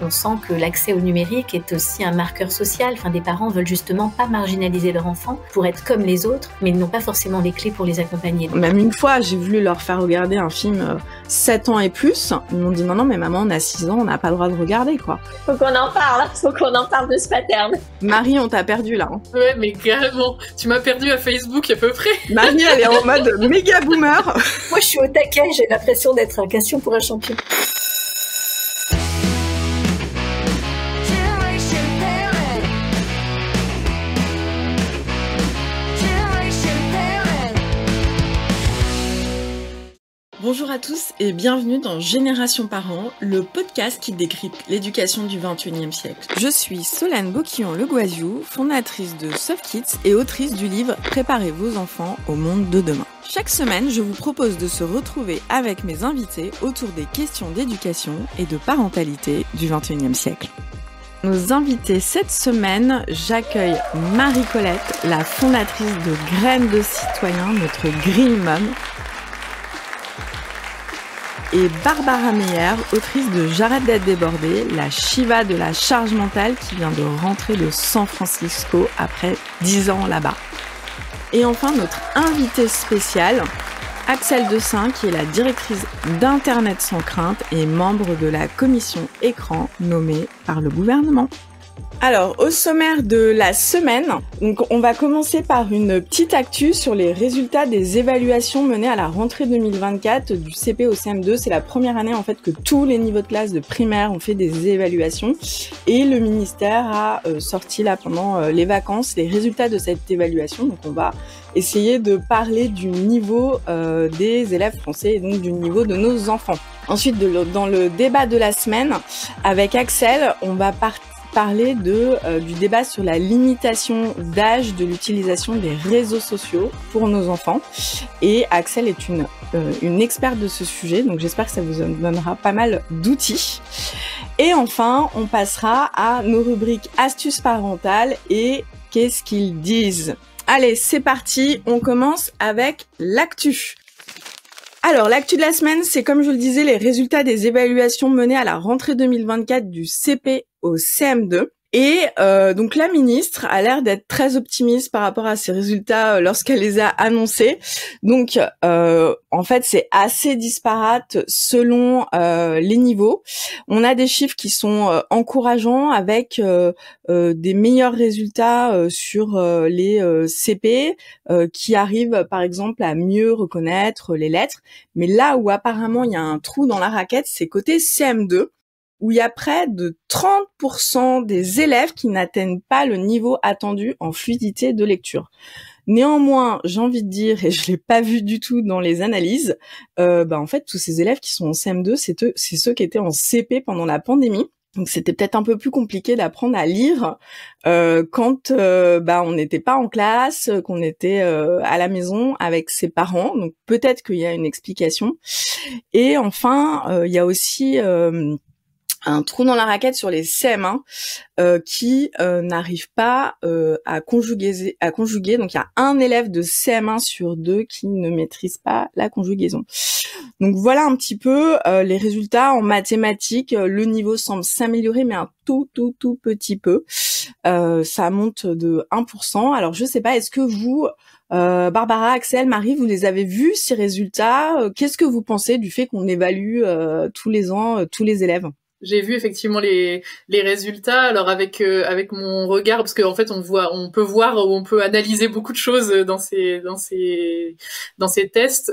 on sent que l'accès au numérique est aussi un marqueur social. Enfin, des parents veulent justement pas marginaliser leur enfant pour être comme les autres, mais ils n'ont pas forcément les clés pour les accompagner. Même une fois, j'ai voulu leur faire regarder un film 7 ans et plus. Ils m'ont dit non, mais maman, on a 6 ans, on n'a pas le droit de regarder, quoi. Faut qu'on en parle de ce pattern. Marie, on t'a perdu là. Ouais, mais carrément. Tu m'as perdu à Facebook à peu près. Marie, elle est en mode méga boomer. Moi, je suis au taquet, j'ai l'impression d'être un question pour un champion. Bonjour à tous et bienvenue dans Génération Parents, le podcast qui décrypte l'éducation du XXIe siècle. Je suis Solène Boquillon-Legoisiou, fondatrice de Soft Kids et autrice du livre Préparez vos enfants au monde de demain. Chaque semaine, je vous propose de se retrouver avec mes invités autour des questions d'éducation et de parentalité du XXIe siècle. Nos invités cette semaine, j'accueille Marie-Colette, la fondatrice de Graines de Citoyens, notre Green Mom, et Barbara Meyer, autrice de J'arrête d'être débordée, la Shiva de la charge mentale qui vient de rentrer de San Francisco après 10 ans là-bas. Et enfin, notre invitée spéciale, Axelle Dessein, qui est la directrice d'Internet sans crainte et membre de la commission écran nommée par le gouvernement. Alors, au sommaire de la semaine, donc on va commencer par une petite actu sur les résultats des évaluations menées à la rentrée 2024 du CP au CM2. C'est la première année en fait que tous les niveaux de classe de primaire ont fait des évaluations et le ministère a sorti là pendant les vacances les résultats de cette évaluation. Donc on va essayer de parler du niveau des élèves français et donc du niveau de nos enfants. Ensuite, dans le débat de la semaine, avec Axelle, on va parler du débat sur la limitation d'âge de l'utilisation des réseaux sociaux pour nos enfants. Et Axelle est une experte de ce sujet, donc j'espère que ça vous donnera pas mal d'outils. Et enfin, on passera à nos rubriques astuces parentales et qu'est-ce qu'ils disent. Allez, c'est parti, on commence avec l'actu. Alors, l'actu de la semaine, c'est comme je le disais, les résultats des évaluations menées à la rentrée 2024 du CP au CM2. Et donc la ministre a l'air d'être très optimiste par rapport à ces résultats lorsqu'elle les a annoncés. Donc en fait c'est assez disparate selon les niveaux. On a des chiffres qui sont encourageants avec des meilleurs résultats sur les CP qui arrivent par exemple à mieux reconnaître les lettres. Mais là où apparemment il y a un trou dans la raquette, c'est côté CM2. Où il y a près de 30% des élèves qui n'atteignent pas le niveau attendu en fluidité de lecture. Néanmoins, j'ai envie de dire, et je l'ai pas vu du tout dans les analyses, en fait, tous ces élèves qui sont en CM2, c'est ceux qui étaient en CP pendant la pandémie. Donc c'était peut-être un peu plus compliqué d'apprendre à lire quand on n'était pas en classe, qu'on était à la maison avec ses parents. Donc peut-être qu'il y a une explication. Et enfin, il y a aussi un trou dans la raquette sur les CM1 qui n'arrivent pas à conjuguer. Donc il y a un élève de CM1 sur 2 qui ne maîtrise pas la conjugaison. Donc voilà un petit peu les résultats en mathématiques. Le niveau semble s'améliorer, mais un tout petit peu. Ça monte de 1%. Alors je sais pas, est-ce que vous, Barbara, Axelle, Marie, vous les avez vus ces résultats? Qu'est-ce que vous pensez du fait qu'on évalue tous les ans tous les élèves? J'ai vu effectivement les résultats. Alors avec mon regard, parce qu'en fait on peut voir ou on peut analyser beaucoup de choses dans ces tests.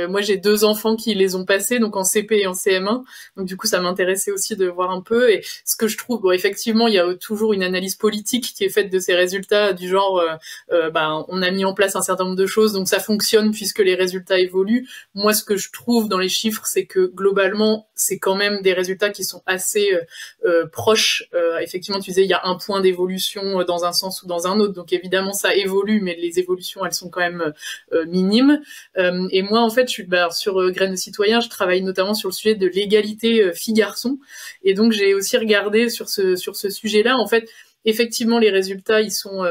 Moi j'ai 2 enfants qui les ont passés, donc en CP et en CM1. Donc du coup ça m'intéressait aussi de voir un peu. Et ce que je trouve, bon effectivement il y a toujours une analyse politique qui est faite de ces résultats, du genre on a mis en place un certain nombre de choses, donc ça fonctionne puisque les résultats évoluent. Moi ce que je trouve dans les chiffres, c'est que globalement c'est quand même des résultats qui sont assez proches. Effectivement, tu disais, il y a un point d'évolution dans un sens ou dans un autre. Donc évidemment, ça évolue, mais les évolutions, elles sont quand même minimes. Et moi, en fait, je suis sur Graines de Citoyens, je travaille notamment sur le sujet de l'égalité filles-garçons. Et donc, j'ai aussi regardé sur ce sujet-là. En fait, effectivement, les résultats, ils sont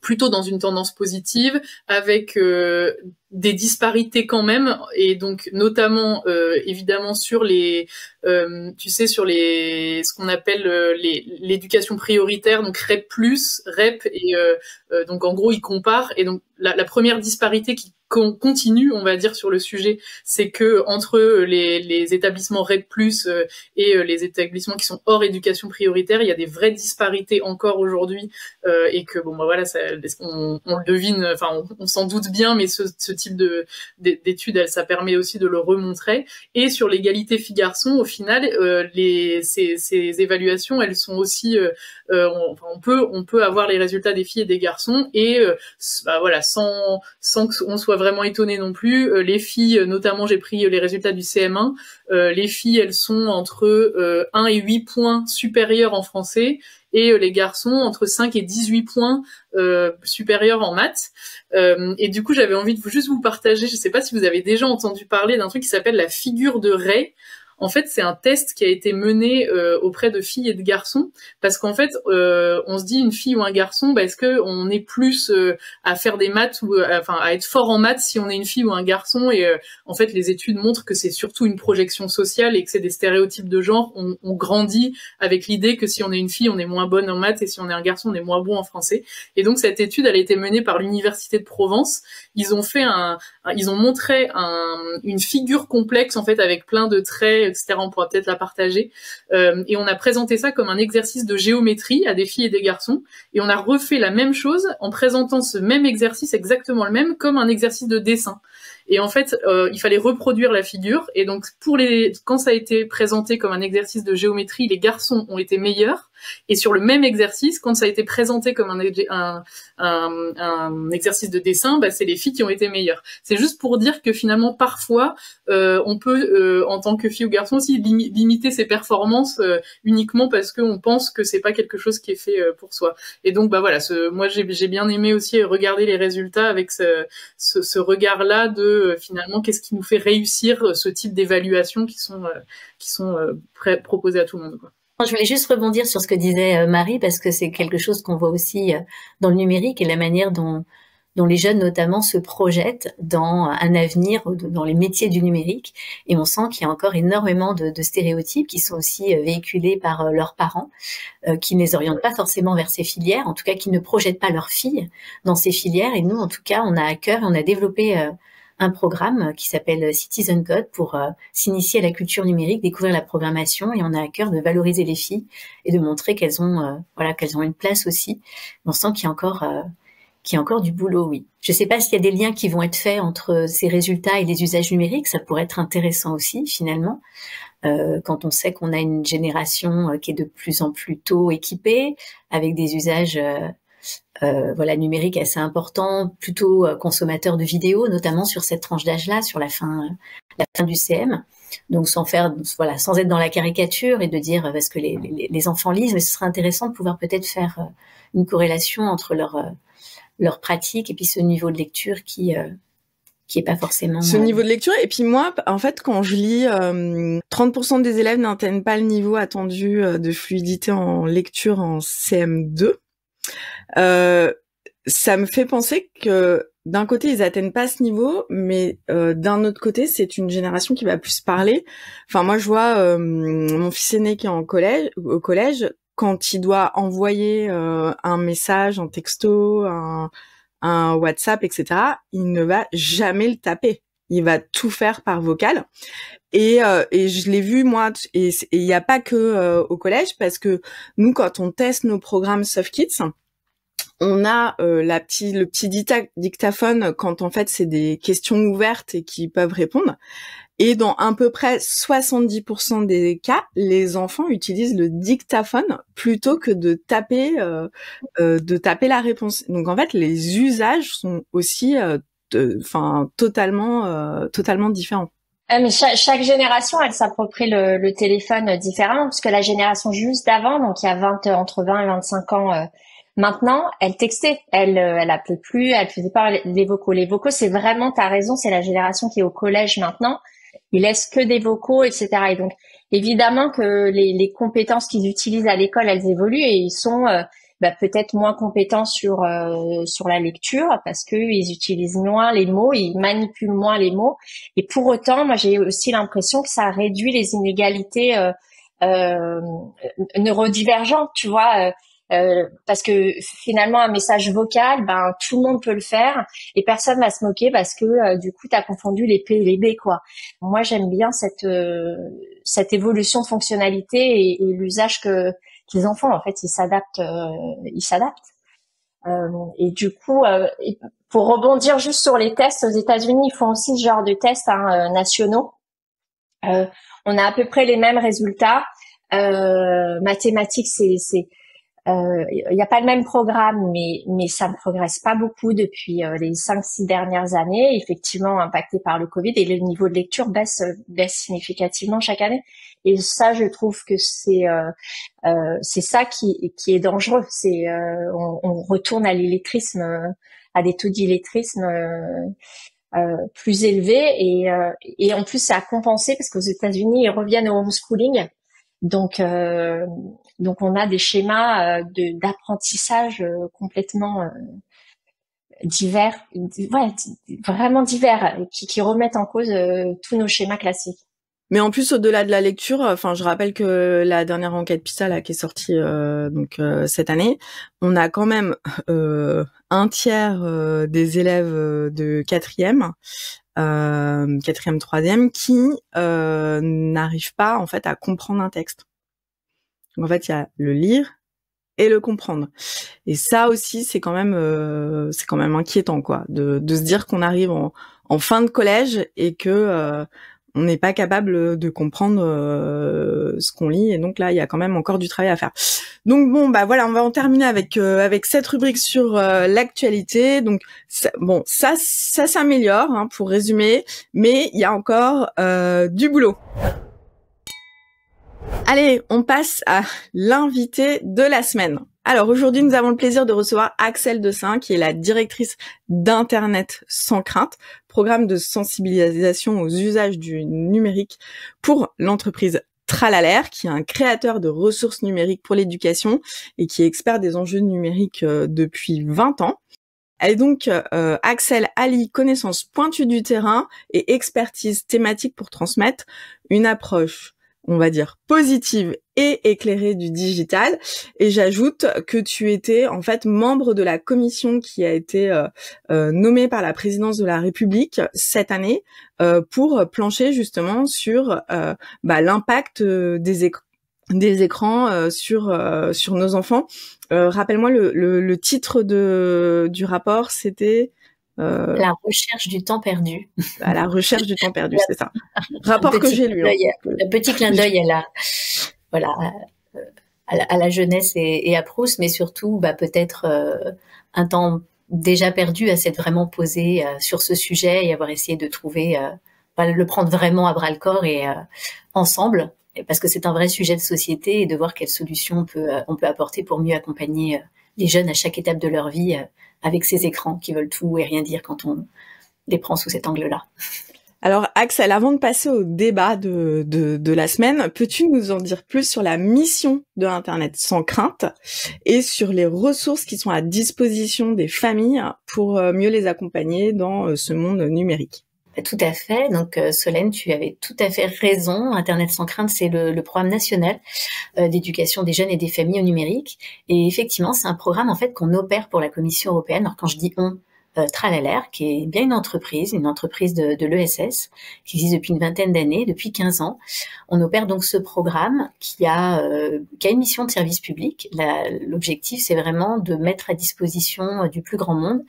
plutôt dans une tendance positive, avec des disparités quand même, et donc notamment évidemment sur les sur les ce qu'on appelle l'éducation prioritaire, donc REP+, REP, et donc en gros ils comparent, et donc la première disparité qui continue, on va dire, sur le sujet, c'est que entre les établissements REP+, et les établissements qui sont hors éducation prioritaire, il y a des vraies disparités encore aujourd'hui, et que bon bah voilà, on le devine, enfin on s'en doute bien, mais ce type d'études, ça permet aussi de le remontrer. Et sur l'égalité filles-garçons, au final, ces évaluations, elles sont aussi, on peut avoir les résultats des filles et des garçons, et voilà, sans qu'on soit vraiment étonné non plus. Les filles, notamment, j'ai pris les résultats du CM1, les filles, elles sont entre 1 et 8 points supérieurs en français, et les garçons entre 5 et 18 points supérieurs en maths. Et du coup, j'avais envie de juste vous partager, je sais pas si vous avez déjà entendu parler d'un truc qui s'appelle la figure de Ray. En fait, c'est un test qui a été mené auprès de filles et de garçons, parce qu'en fait, on se dit une fille ou un garçon, est-ce que on est plus à faire des maths ou à être fort en maths si on est une fille ou un garçon? Et en fait, les études montrent que c'est surtout une projection sociale et que c'est des stéréotypes de genre. On grandit avec l'idée que si on est une fille, on est moins bonne en maths, et si on est un garçon, on est moins bon en français. Et donc cette étude, elle a été menée par l'université de Provence. Ils ont montré une figure complexe, en fait, avec plein de traits, etc. On pourra peut-être la partager. Et on a présenté ça comme un exercice de géométrie à des filles et des garçons. Et on a refait la même chose en présentant ce même exercice, exactement le même, comme un exercice de dessin. Et en fait, il fallait reproduire la figure. Et donc, quand ça a été présenté comme un exercice de géométrie, les garçons ont été meilleurs. Et sur le même exercice, quand ça a été présenté comme un exercice de dessin, c'est les filles qui ont été meilleures. C'est juste pour dire que finalement, parfois, on peut, en tant que fille ou garçon, aussi limiter ses performances uniquement parce qu'on pense que c'est pas quelque chose qui est fait pour soi. Et donc, voilà, moi j'ai bien aimé aussi regarder les résultats avec ce regard-là de finalement qu'est-ce qui nous fait réussir ce type d'évaluation qui sont proposées à tout le monde, quoi. Je voulais juste rebondir sur ce que disait Marie, parce que c'est quelque chose qu'on voit aussi dans le numérique et la manière dont les jeunes notamment se projettent dans un avenir, dans les métiers du numérique. Et on sent qu'il y a encore énormément de stéréotypes qui sont aussi véhiculés par leurs parents, qui ne les orientent pas forcément vers ces filières, en tout cas qui ne projettent pas leurs filles dans ces filières. Et nous, en tout cas, on a à cœur, on a développé un programme qui s'appelle Citizen Code pour s'initier à la culture numérique, découvrir la programmation, et on a à cœur de valoriser les filles et de montrer qu'elles ont une place aussi. On sent qu'il y a encore du boulot, oui. Je ne sais pas s'il y a des liens qui vont être faits entre ces résultats et les usages numériques. Ça pourrait être intéressant aussi, finalement, quand on sait qu'on a une génération qui est de plus en plus tôt équipée, avec des usages numériques assez importants, plutôt consommateurs de vidéos, notamment sur cette tranche d'âge-là, sur la fin du CM. Donc sans être dans la caricature et de dire parce que les enfants lisent, mais ce serait intéressant de pouvoir peut-être faire une corrélation entre leur pratique et puis ce niveau de lecture qui est pas forcément... Ce niveau de lecture, et puis moi, en fait, quand je lis, 30% des élèves n'atteignent pas le niveau attendu de fluidité en lecture en CM2. Ça me fait penser que d'un côté ils atteignent pas ce niveau, mais d'un autre côté c'est une génération qui va plus parler. Enfin moi je vois mon fils aîné qui est au collège, quand il doit envoyer un message, un texto, un WhatsApp, etc., il ne va jamais le taper. Il va tout faire par vocal. Et je l'ai vu moi, et il n'y a pas que au collège, parce que nous quand on teste nos programmes SoftKids, on a le petit dictaphone quand en fait c'est des questions ouvertes et qui peuvent répondre. Et dans à peu près 70% des cas, les enfants utilisent le dictaphone plutôt que de taper la réponse. Donc en fait, les usages sont aussi totalement différents. Mais chaque génération, elle s'approprie le téléphone différemment, parce que la génération juste d'avant, donc il y a entre 20 et 25 ans maintenant, elle textait, elle appelait plus, elle faisait pas les vocaux. Les vocaux, c'est vraiment, t'as raison, c'est la génération qui est au collège maintenant. Ils laissent que des vocaux, etc. Et donc, évidemment que les compétences qu'ils utilisent à l'école, elles évoluent, et ils sont peut-être moins compétents sur la lecture parce que ils utilisent moins les mots, ils manipulent moins les mots. Et pour autant, moi j'ai aussi l'impression que ça réduit les inégalités neurodivergentes, tu vois. Parce que finalement un message vocal, ben tout le monde peut le faire et personne va se moquer parce que du coup t'as confondu les P et les B, quoi. Moi j'aime bien cette évolution de fonctionnalité et l'usage qu'ils en font. En fait, ils s'adaptent. Et du coup, pour rebondir juste sur les tests, aux États-Unis, ils font aussi ce genre de tests nationaux. On a à peu près les mêmes résultats. Mathématiques, il n'y a pas le même programme, mais ça ne progresse pas beaucoup depuis les 5-6 dernières années, effectivement impacté par le Covid, et le niveau de lecture baisse significativement chaque année. Et ça, je trouve que c'est ça qui est dangereux. On retourne à l'illettrisme, à des taux d'illettrisme plus élevés, et en plus, ça a compensé parce qu'aux États-Unis, ils reviennent au homeschooling. Donc on a des schémas d'apprentissage complètement divers, vraiment divers, qui remettent en cause tous nos schémas classiques. Mais en plus, au-delà de la lecture, enfin, je rappelle que la dernière enquête PISA là qui est sortie cette année, on a quand même un tiers des élèves de quatrième, troisième, qui n'arrivent pas en fait à comprendre un texte. Donc, en fait, il y a le lire et le comprendre. Et ça aussi, c'est quand même inquiétant, quoi, de se dire qu'on arrive en fin de collège et que on n'est pas capable de comprendre ce qu'on lit, et donc là il y a quand même encore du travail à faire. Donc bon, bah voilà, on va en terminer avec cette rubrique sur l'actualité. Donc ça s'améliore, hein, pour résumer, mais il y a encore du boulot. Allez, on passe à l'invité de la semaine. Alors aujourd'hui, nous avons le plaisir de recevoir Axelle Dessein, qui est la directrice d'Internet sans crainte, programme de sensibilisation aux usages du numérique pour l'entreprise Tralalaire, qui est un créateur de ressources numériques pour l'éducation et qui est expert des enjeux numériques depuis 20 ans. Elle est donc Axelle allie connaissances pointues du terrain et expertise thématique pour transmettre une approche, on va dire, positive et éclairée du digital. Et j'ajoute que tu étais en fait membre de la commission qui a été nommée par la présidence de la République cette année pour plancher justement sur l'impact des écrans sur nos enfants. Rappelle-moi le titre du rapport, c'était la recherche du temps perdu. À la recherche du temps perdu, c'est ça. Rapport que j'ai lu. Un petit clin d'œil à la jeunesse et à Proust, mais surtout peut-être un temps déjà perdu à s'être vraiment posé sur ce sujet et avoir essayé de trouver, le prendre vraiment à bras le corps et ensemble, parce que c'est un vrai sujet de société, et de voir quelles solutions on peut apporter pour mieux accompagner les jeunes à chaque étape de leur vie avec ces écrans qui veulent tout et rien dire quand on les prend sous cet angle-là. Alors Axelle, avant de passer au débat de la semaine, peux-tu nous en dire plus sur la mission de Internet sans crainte et sur les ressources qui sont à disposition des familles pour mieux les accompagner dans ce monde numérique? Tout à fait. Donc, Solène, tu avais tout à fait raison. Internet sans crainte, c'est le programme national d'éducation des jeunes et des familles au numérique. Et effectivement, c'est un programme en fait qu'on opère pour la Commission européenne. Alors, quand je dis on, Tralalaire, qui est bien une entreprise de l'ESS, qui existe depuis une vingtaine d'années, depuis 15 ans. On opère donc ce programme qui a une mission de service public. L'objectif, c'est vraiment de mettre à disposition du plus grand monde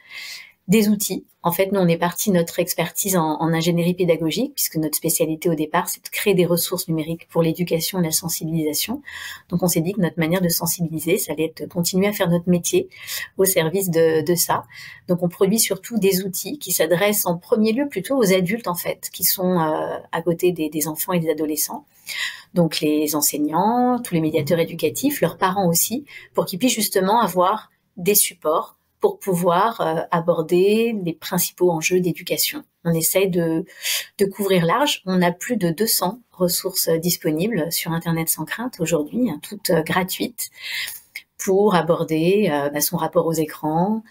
des outils. En fait, nous, on est parti notre expertise en ingénierie pédagogique, puisque notre spécialité au départ, c'est de créer des ressources numériques pour l'éducation et la sensibilisation. Donc, on s'est dit que notre manière de sensibiliser, ça allait être de continuer à faire notre métier au service de ça. Donc, on produit surtout des outils qui s'adressent en premier lieu plutôt aux adultes, en fait, qui sont à côté des enfants et des adolescents. Donc, les enseignants, tous les médiateurs éducatifs, leurs parents aussi, pour qu'ils puissent justement avoir des supports pour pouvoir aborder les principaux enjeux d'éducation. On essaye de couvrir large. On a plus de 200 ressources disponibles sur Internet sans crainte aujourd'hui, toutes gratuites, pour aborder son rapport aux écrans,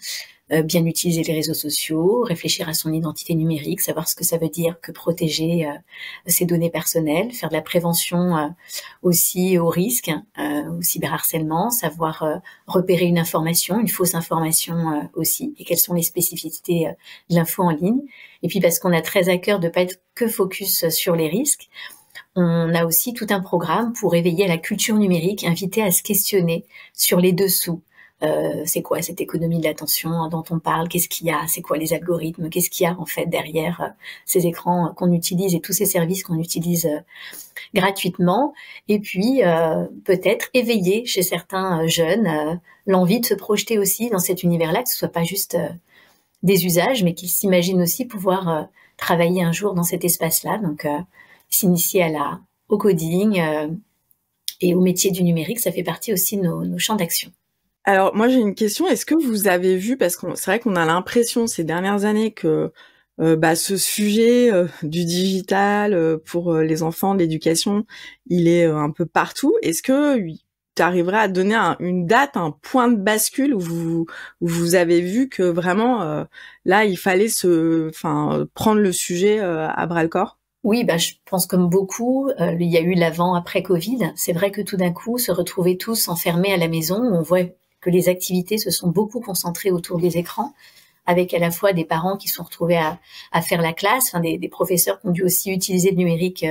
bien utiliser les réseaux sociaux, réfléchir à son identité numérique, savoir ce que ça veut dire que protéger ses données personnelles, faire de la prévention aussi au risque, au cyberharcèlement, savoir repérer une information, une fausse information aussi, et quelles sont les spécificités de l'info en ligne. Et puis parce qu'on a très à cœur de pas être que focus sur les risques, on a aussi tout un programme pour éveiller à la culture numérique, inviter à se questionner sur les dessous. C'est quoi cette économie de l'attention dont on parle? Qu'est-ce qu'il y a? C'est quoi les algorithmes? Qu'est-ce qu'il y a en fait derrière ces écrans qu'on utilise et tous ces services qu'on utilise gratuitement? Et puis peut-être éveiller chez certains jeunes l'envie de se projeter aussi dans cet univers-là, que ce soit pas juste des usages, mais qu'ils s'imaginent aussi pouvoir travailler un jour dans cet espace-là. Donc s'initier au coding et au métier du numérique, ça fait partie aussi de nos champs d'action. Alors moi j'ai une question, est-ce que vous avez vu, parce que c'est vrai qu'on a l'impression ces dernières années que ce sujet du digital pour les enfants, de l'éducation, il est un peu partout. Est-ce que tu arriverais à donner une date, un point de bascule où vous avez vu que vraiment là il fallait prendre le sujet à bras le corps? Oui, je pense comme beaucoup, il y a eu l'avant-après Covid. C'est vrai que tout d'un coup, se retrouver tous enfermés à la maison, on voit que les activités se sont beaucoup concentrées autour des écrans, avec à la fois des parents qui se sont retrouvés à faire la classe, des professeurs qui ont dû aussi utiliser le numérique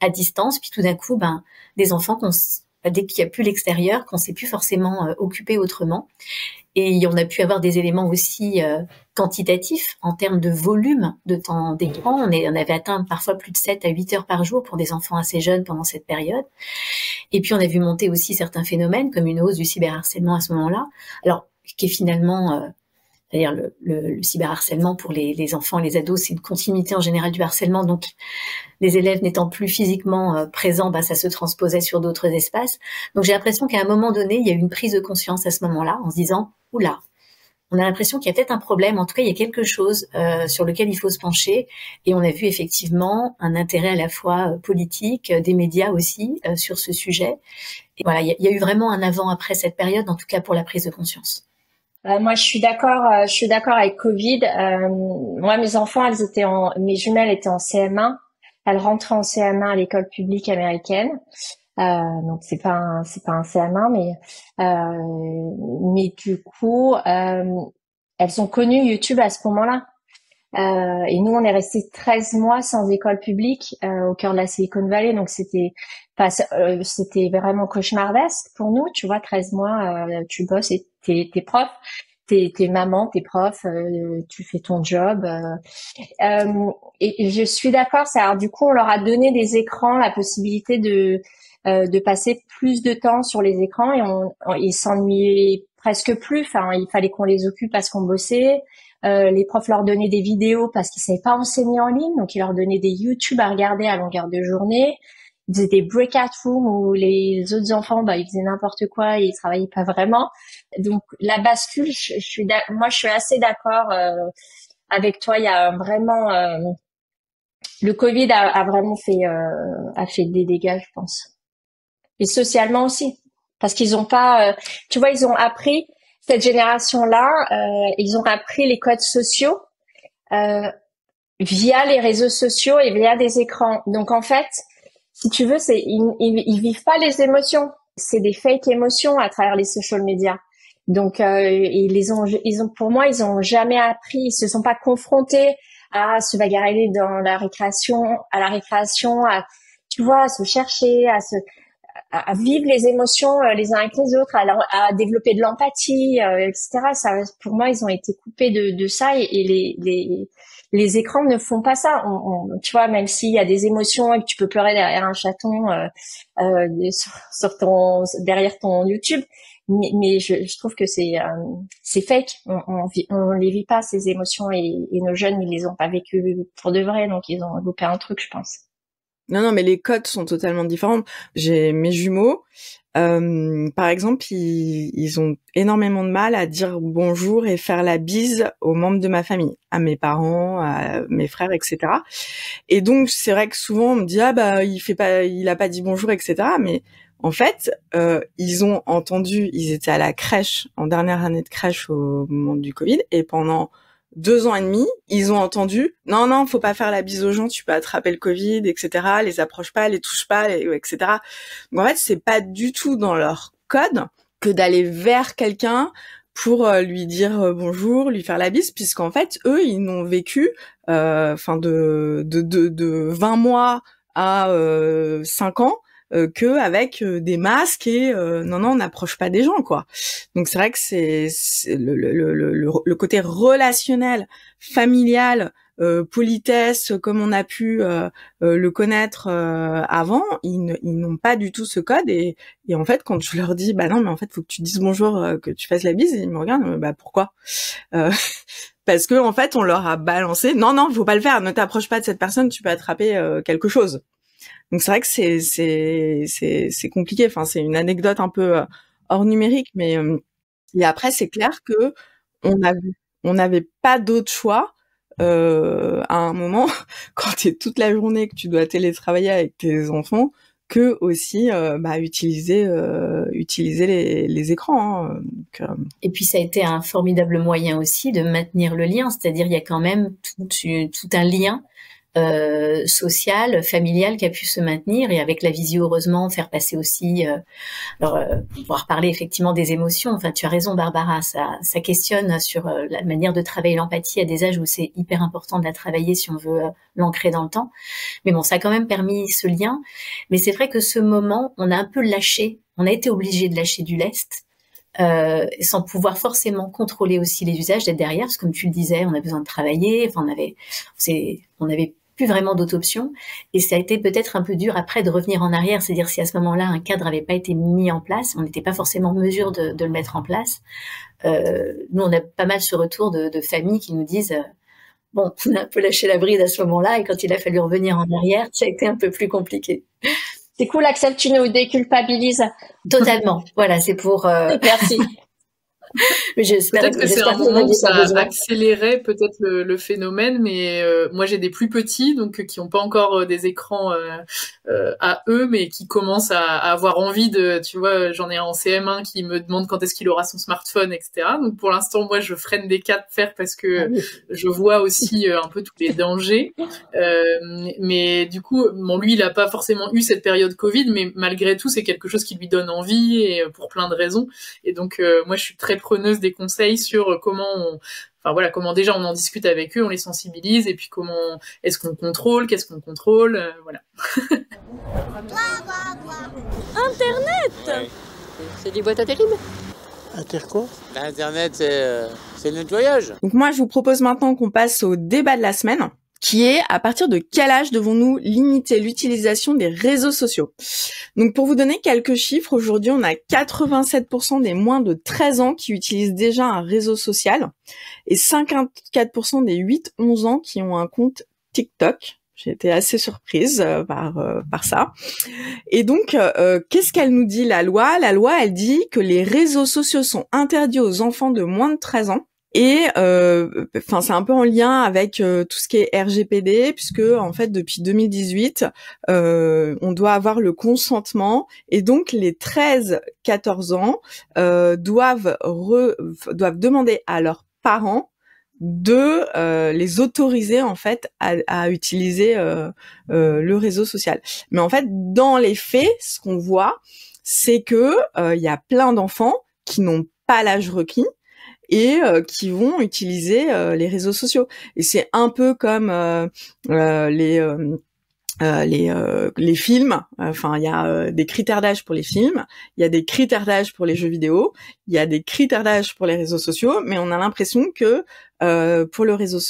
à distance, puis tout d'un coup, des enfants dès qu'il n'y a plus l'extérieur, qu'on ne s'est plus forcément occupé autrement. Et on a pu avoir des éléments aussi quantitatifs en termes de volume de temps d'écran. On avait atteint parfois plus de 7 à 8 heures par jour pour des enfants assez jeunes pendant cette période. Et puis on a vu monter aussi certains phénomènes comme une hausse du cyberharcèlement à ce moment-là. Alors, qui est finalement, c'est-à-dire le cyberharcèlement pour les enfants et les ados, c'est une continuité en général du harcèlement. Donc, les élèves n'étant plus physiquement présents, ça se transposait sur d'autres espaces. Donc, j'ai l'impression qu'à un moment donné, il y a eu une prise de conscience à ce moment-là en se disant « Oula, on a l'impression qu'il y a peut-être un problème. En tout cas, il y a quelque chose sur lequel il faut se pencher. » Et on a vu effectivement un intérêt à la fois politique, des médias aussi, sur ce sujet. Et voilà, il y a eu vraiment un avant-après cette période, en tout cas pour la prise de conscience. Moi, je suis d'accord avec Covid. Moi, mes jumelles étaient en CM1. Elles rentraient en CM1 à l'école publique américaine. Donc c'est pas un CM1, mais du coup, elles ont connu YouTube à ce moment-là. Et nous, on est restés 13 mois sans école publique au cœur de la Silicon Valley. Donc c'était vraiment cauchemardesque pour nous. Tu vois, 13 mois, tu bosses et t'es prof. T'es maman, t'es prof, tu fais ton job. Et je suis d'accord. Alors du coup, on leur a donné des écrans, la possibilité de passer plus de temps sur les écrans et ils s'ennuyaient presque plus. Enfin, il fallait qu'on les occupe parce qu'on bossait. Les profs leur donnaient des vidéos parce qu'ils savaient pas enseigner en ligne, donc ils leur donnaient des YouTube à regarder à longueur de journée. Ils faisaient des breakout rooms où les autres enfants, ils faisaient n'importe quoi et ils travaillaient pas vraiment. Donc la bascule, moi je suis assez d'accord avec toi. Il y a vraiment le Covid a vraiment fait des dégâts, je pense, et socialement aussi, parce qu'ils ont pas, tu vois, ils ont appris cette génération-là, ils ont appris les codes sociaux via les réseaux sociaux et via des écrans. Donc en fait, si tu veux, ils vivent pas les émotions. C'est des fake émotions à travers les social media. Donc pour moi, ils ont jamais appris, ils se sont pas confrontés à se bagarrer dans la récréation, tu vois, à se chercher, à vivre les émotions les uns avec les autres, à développer de l'empathie, etc. Ça, pour moi, ils ont été coupés de ça et les écrans ne font pas ça. Tu vois, même s'il y a des émotions et que tu peux pleurer derrière un chaton derrière ton YouTube, mais je trouve que c'est fake. On les vit pas, ces émotions, et nos jeunes, ils les ont pas vécues pour de vrai, donc ils ont loupé un truc, je pense. Non, mais les codes sont totalement différents. J'ai mes jumeaux, par exemple, ils ont énormément de mal à dire bonjour et faire la bise aux membres de ma famille, à mes parents, à mes frères, etc. Et donc, c'est vrai que souvent, on me dit, il a pas dit bonjour, etc. Mais En fait, ils ont entendu, ils étaient à la crèche, en dernière année de crèche au moment du Covid, et pendant 2 ans et demi, ils ont entendu « Non, faut pas faire la bise aux gens, tu peux attraper le Covid, etc. Les approche pas, les touche pas, etc. » Donc en fait, c'est pas du tout dans leur code que d'aller vers quelqu'un pour lui dire bonjour, lui faire la bise, puisqu'en fait, eux, ils n'ont vécu de 20 mois à 5 ans que avec des masques et non, on n'approche pas des gens, quoi. Donc c'est vrai que c'est le côté relationnel, familial, politesse, comme on a pu le connaître avant, ils n'ont pas du tout ce code et en fait quand je leur dis bah non mais en fait faut que tu dises bonjour, que tu fasses la bise, ils me regardent bah pourquoi parce que en fait on leur a balancé non faut pas le faire, ne t'approche pas de cette personne, tu peux attraper quelque chose. Donc c'est vrai que c'est compliqué. Enfin, c'est une anecdote un peu hors numérique, mais et après c'est clair que on n'avait pas d'autre choix à un moment quand t'es toute la journée que tu dois télétravailler avec tes enfants que aussi utiliser les écrans. Hein. Donc, Et puis ça a été un formidable moyen aussi de maintenir le lien, c'est-à-dire il y a quand même tout un lien social, familial qui a pu se maintenir et avec la visio heureusement faire passer aussi pouvoir parler effectivement des émotions. Enfin tu as raison Barbara, ça questionne sur la manière de travailler l'empathie à des âges où c'est hyper important de la travailler si on veut l'ancrer dans le temps. Mais bon, ça a quand même permis ce lien. Mais c'est vrai que ce moment, on a un peu lâché, on a été obligé de lâcher du lest. Sans pouvoir forcément contrôler aussi les usages, d'être derrière, parce que comme tu le disais, on a besoin de travailler, enfin on avait plus vraiment d'autres options, et ça a été peut-être un peu dur après de revenir en arrière, c'est-à-dire si à ce moment-là un cadre n'avait pas été mis en place, on n'était pas forcément en mesure de le mettre en place. Nous on a pas mal ce retour de familles qui nous disent bon, on a un peu lâché la bride à ce moment-là, et quand il a fallu revenir en arrière, ça a été un peu plus compliqué. C'est cool, Axel, tu nous déculpabilises. Totalement. Voilà, c'est pour... Merci. Mais peut-être que c'est un moment où ça accélérait peut-être le phénomène, mais moi j'ai des plus petits donc qui n'ont pas encore des écrans à eux, mais qui commencent à avoir envie de, tu vois, j'en ai un en CM1 qui me demande quand est-ce qu'il aura son smartphone, etc. Donc pour l'instant moi je freine des cas de fer parce que je vois aussi un peu tous les dangers, mais du coup bon lui il a pas forcément eu cette période Covid, mais malgré tout c'est quelque chose qui lui donne envie et pour plein de raisons, et donc moi je suis très preneuse des conseils sur comment comment déjà on en discute avec eux, on les sensibilise, et puis comment est-ce qu'on contrôle, qu'est-ce qu'on contrôle, voilà. Internet, ouais. C'est des boîtes à terribles. Quoi ? Internet, c'est le nettoyage. Donc moi je vous propose maintenant qu'on passe au débat de la semaine, qui est à partir de quel âge devons-nous limiter l'utilisation des réseaux sociaux. Donc pour vous donner quelques chiffres, aujourd'hui on a 87% des moins de 13 ans qui utilisent déjà un réseau social et 54% des 8-11 ans qui ont un compte TikTok. J'ai été assez surprise par ça. Et donc, qu'est-ce qu'elle nous dit la loi ? La loi, elle dit que les réseaux sociaux sont interdits aux enfants de moins de 13 ans. Et c'est un peu en lien avec tout ce qui est RGPD, puisque en fait depuis 2018 on doit avoir le consentement, et donc les 13-14 ans doivent demander à leurs parents de les autoriser en fait à utiliser le réseau social. Mais en fait dans les faits, ce qu'on voit, c'est que il y a plein d'enfants qui n'ont pas l'âge requis et qui vont utiliser les réseaux sociaux. Et c'est un peu comme les films. Enfin, il y a des critères d'âge pour les films, il y a des critères d'âge pour les jeux vidéo, il y a des critères d'âge pour les réseaux sociaux, mais on a l'impression que pour les réseaux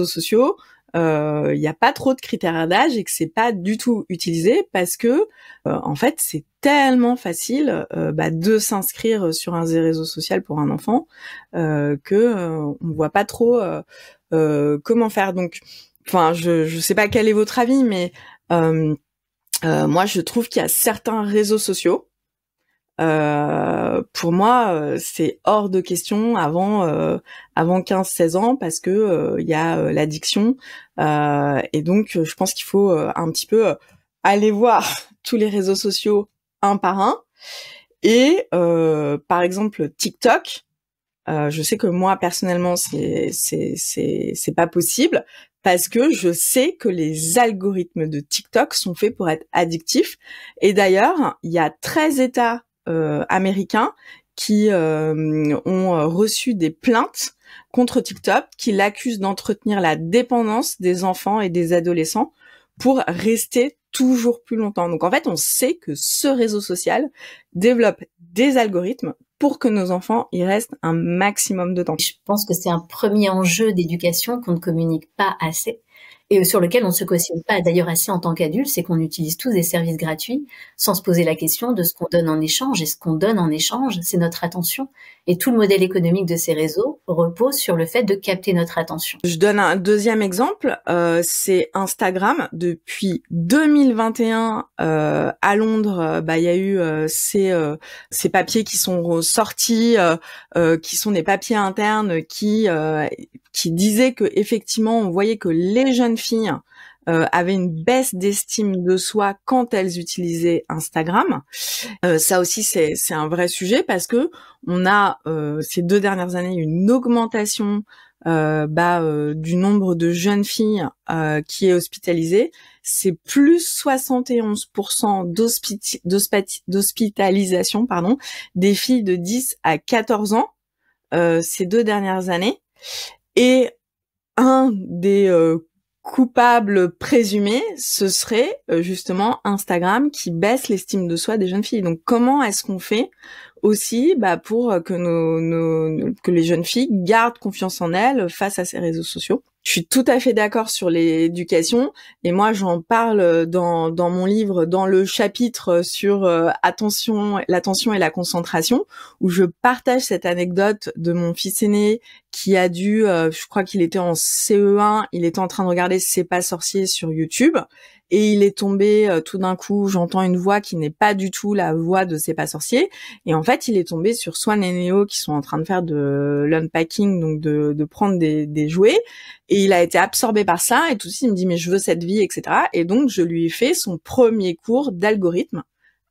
sociaux, il n'y a pas trop de critères d'âge et que c'est pas du tout utilisé parce que en fait c'est tellement facile de s'inscrire sur un réseau social pour un enfant que on voit pas trop comment faire. Donc enfin je sais pas quel est votre avis, mais moi je trouve qu'il y a certains réseaux sociaux pour moi c'est hors de question avant 15-16 ans parce que il y a l'addiction et donc je pense qu'il faut un petit peu aller voir tous les réseaux sociaux un par un. Et par exemple TikTok, je sais que moi personnellement c'est pas possible parce que je sais que les algorithmes de TikTok sont faits pour être addictifs. Et d'ailleurs, il y a 13 États américains qui ont reçu des plaintes contre TikTok qui l'accusent d'entretenir la dépendance des enfants et des adolescents pour rester toujours plus longtemps. Donc en fait, on sait que ce réseau social développe des algorithmes pour que nos enfants y restent un maximum de temps. Je pense que c'est un premier enjeu d'éducation qu'on ne communique pas assez et sur lequel on se questionne pas d'ailleurs assez en tant qu'adulte, c'est qu'on utilise tous des services gratuits sans se poser la question de ce qu'on donne en échange. Et ce qu'on donne en échange, c'est notre attention. Et tout le modèle économique de ces réseaux repose sur le fait de capter notre attention. Je donne un deuxième exemple, c'est Instagram. Depuis 2021, à Londres, il y a eu ces papiers qui sont sortis, qui sont des papiers internes qui disaient que effectivement, on voyait que les jeunes filles avaient une baisse d'estime de soi quand elles utilisaient Instagram. Ça aussi, c'est un vrai sujet parce que on a ces 2 dernières années une augmentation du nombre de jeunes filles qui est hospitalisée. C'est plus 71% d'hospitalisation des filles de 10 à 14 ans ces 2 dernières années. Et un des coupables présumés, ce serait justement Instagram qui baisse l'estime de soi des jeunes filles. Donc comment est-ce qu'on fait aussi pour que que les jeunes filles gardent confiance en elles face à ces réseaux sociaux? Je suis tout à fait d'accord sur l'éducation et moi j'en parle dans mon livre, dans le chapitre sur l'attention et la concentration, où je partage cette anecdote de mon fils aîné qui a dû, je crois qu'il était en CE1, il était en train de regarder C'est pas sorcier sur YouTube et il est tombé tout d'un coup, j'entends une voix qui n'est pas du tout la voix de C'est pas sorcier et en fait il est tombé sur Swan et Neo qui sont en train de faire de l'unpacking, donc de prendre des jouets. Et il a été absorbé par ça, et tout de suite, il me dit, mais je veux cette vie, etc. Et donc, je lui ai fait son premier cours d'algorithme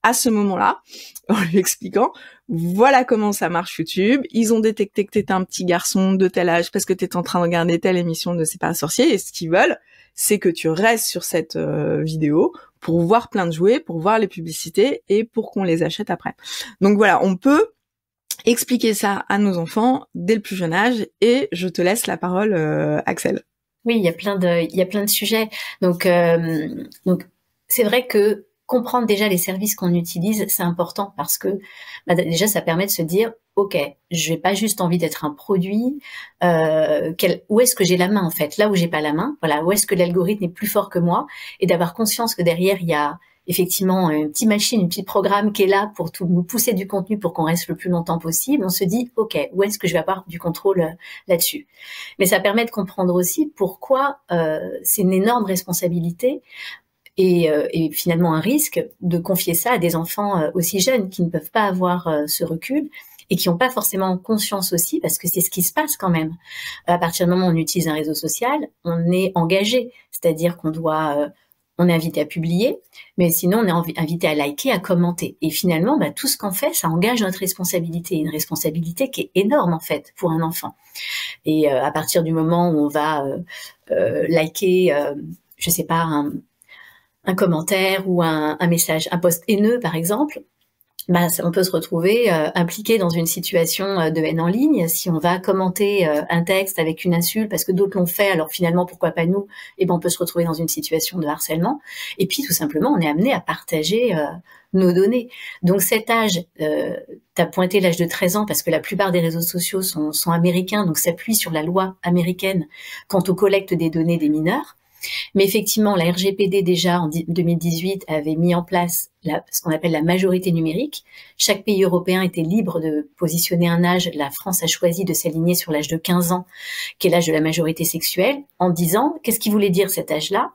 à ce moment-là, en lui expliquant, voilà comment ça marche YouTube. Ils ont détecté que t'étais un petit garçon de tel âge parce que t'étais en train de regarder telle émission de C'est pas sorcier, et ce qu'ils veulent, c'est que tu restes sur cette vidéo pour voir plein de jouets, pour voir les publicités, et pour qu'on les achète après. Donc voilà, on peut expliquer ça à nos enfants dès le plus jeune âge, et je te laisse la parole, Axel. Oui, il y a plein de sujets. Donc c'est vrai que comprendre déjà les services qu'on utilise, c'est important parce que déjà ça permet de se dire, ok, je vais pas juste envie d'être un produit. Où est-ce que j'ai la main en fait? Là où j'ai pas la main, voilà, où est-ce que l'algorithme est plus fort que moi, et d'avoir conscience que derrière il y a effectivement une petite machine, un petit programme qui est là pour nous pousser du contenu pour qu'on reste le plus longtemps possible. On se dit, ok, où est-ce que je vais avoir du contrôle là-dessus? Mais ça permet de comprendre aussi pourquoi c'est une énorme responsabilité et finalement un risque de confier ça à des enfants aussi jeunes qui ne peuvent pas avoir ce recul et qui n'ont pas forcément conscience aussi, parce que c'est ce qui se passe quand même. À partir du moment où on utilise un réseau social, on est engagé, c'est-à-dire qu'on doit... on est invité à publier, mais sinon on est invité à liker, à commenter. Et finalement, tout ce qu'on fait, ça engage notre responsabilité, une responsabilité qui est énorme en fait pour un enfant. Et à partir du moment où on va liker, je sais pas, un commentaire ou un message, un post haineux par exemple, on peut se retrouver impliqué dans une situation de haine en ligne. Si on va commenter un texte avec une insulte parce que d'autres l'ont fait, alors finalement pourquoi pas nous, on peut se retrouver dans une situation de harcèlement. Et puis tout simplement on est amené à partager nos données. Donc cet âge, t'as pointé l'âge de 13 ans parce que la plupart des réseaux sociaux sont américains, donc s'appuient sur la loi américaine quant aux collectes des données des mineurs. Mais effectivement, la RGPD déjà en 2018 avait mis en place ce qu'on appelle la majorité numérique. Chaque pays européen était libre de positionner un âge. La France a choisi de s'aligner sur l'âge de 15 ans, qui est l'âge de la majorité sexuelle, en disant, qu'est-ce qui voulait dire cet âge-là?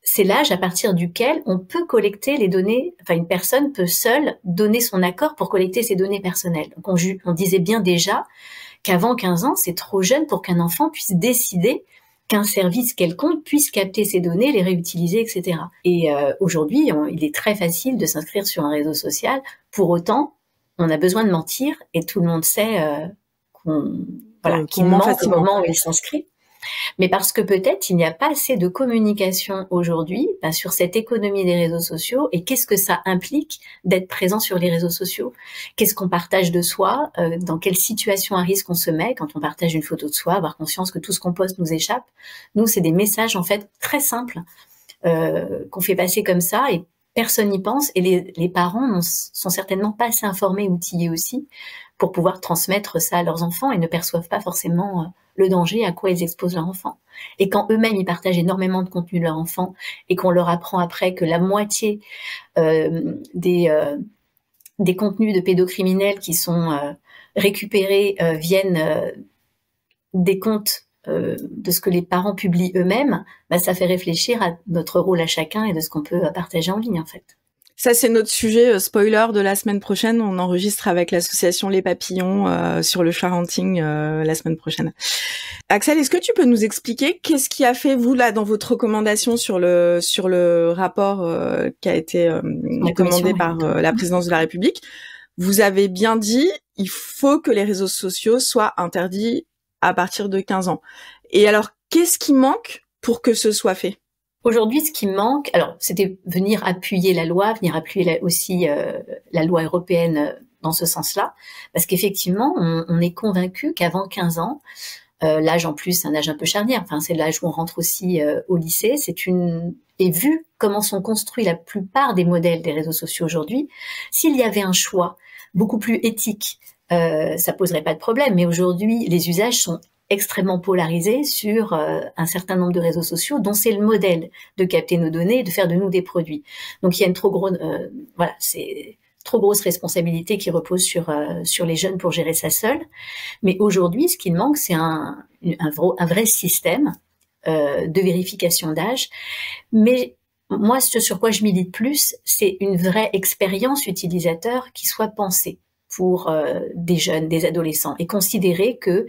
C'est l'âge à partir duquel on peut collecter les données, enfin une personne peut seule donner son accord pour collecter ses données personnelles. Donc on disait bien déjà qu'avant 15 ans, c'est trop jeune pour qu'un enfant puisse décider qu'un service quelconque puisse capter ces données, les réutiliser, etc. Et aujourd'hui, il est très facile de s'inscrire sur un réseau social. Pour autant, on a besoin de mentir et tout le monde sait qu'il ment au moment où il s'inscrit. Mais parce que peut-être il n'y a pas assez de communication aujourd'hui sur cette économie des réseaux sociaux et qu'est-ce que ça implique d'être présent sur les réseaux sociaux. Qu'est-ce qu'on partage de soi, dans quelle situation à risque on se met quand on partage une photo de soi, avoir conscience que tout ce qu'on poste nous échappe. Nous, c'est des messages en fait très simples qu'on fait passer comme ça et personne n'y pense et les parents sont certainement pas assez informés, outillés aussi pour pouvoir transmettre ça à leurs enfants et ne perçoivent pas forcément le danger à quoi ils exposent leur enfant. Et quand eux-mêmes ils partagent énormément de contenu de leur enfant et qu'on leur apprend après que la moitié des contenus de pédocriminels qui sont récupérés viennent des comptes de ce que les parents publient eux-mêmes, ça fait réfléchir à notre rôle à chacun et de ce qu'on peut partager en ligne en fait. Ça, c'est notre sujet spoiler de la semaine prochaine. On enregistre avec l'association Les Papillons sur le parenting la semaine prochaine. Axel, est-ce que tu peux nous expliquer qu'est-ce qui a fait, vous, là, dans votre recommandation sur le rapport qui a été commandé par la présidence de la République? Vous avez bien dit, il faut que les réseaux sociaux soient interdits à partir de 15 ans. Et alors, qu'est-ce qui manque pour que ce soit fait? Aujourd'hui, ce qui manque, alors c'était venir appuyer la loi, venir appuyer aussi la loi européenne dans ce sens-là, parce qu'effectivement, on est convaincu qu'avant 15 ans, l'âge en plus, c'est un âge un peu charnière, enfin c'est l'âge où on rentre aussi au lycée, et vu comment sont construits la plupart des modèles des réseaux sociaux aujourd'hui, s'il y avait un choix beaucoup plus éthique, ça poserait pas de problème, mais aujourd'hui, les usages sont extrêmement polarisé sur un certain nombre de réseaux sociaux dont c'est le modèle de capter nos données et de faire de nous des produits. Donc il y a une trop grosse responsabilité qui repose sur les jeunes pour gérer ça seul. Mais aujourd'hui, ce qu'il manque, c'est un vrai système de vérification d'âge. Mais moi, ce sur quoi je milite plus, c'est une vraie expérience utilisateur qui soit pensée pour des jeunes, des adolescents, et considérer que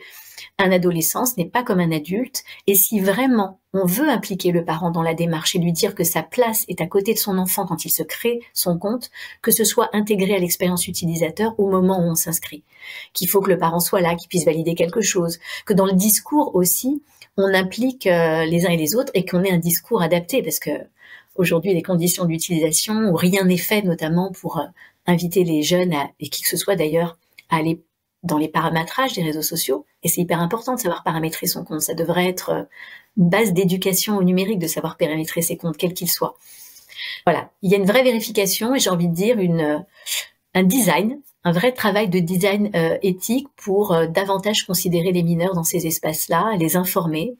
un adolescent, ce n'est pas comme un adulte, et si vraiment on veut impliquer le parent dans la démarche et lui dire que sa place est à côté de son enfant quand il se crée son compte, que ce soit intégré à l'expérience utilisateur au moment où on s'inscrit, qu'il faut que le parent soit là, qu'il puisse valider quelque chose, que dans le discours aussi, on implique les uns et les autres et qu'on ait un discours adapté, parce que aujourd'hui, les conditions d'utilisation où rien n'est fait, notamment pour inviter les jeunes, et qui que ce soit d'ailleurs, à aller dans les paramétrages des réseaux sociaux, et c'est hyper important de savoir paramétrer son compte. Ça devrait être une base d'éducation au numérique de savoir paramétrer ses comptes, quels qu'ils soient. Voilà, il y a une vraie vérification et j'ai envie de dire un design, un vrai travail de design éthique pour davantage considérer les mineurs dans ces espaces-là, les informer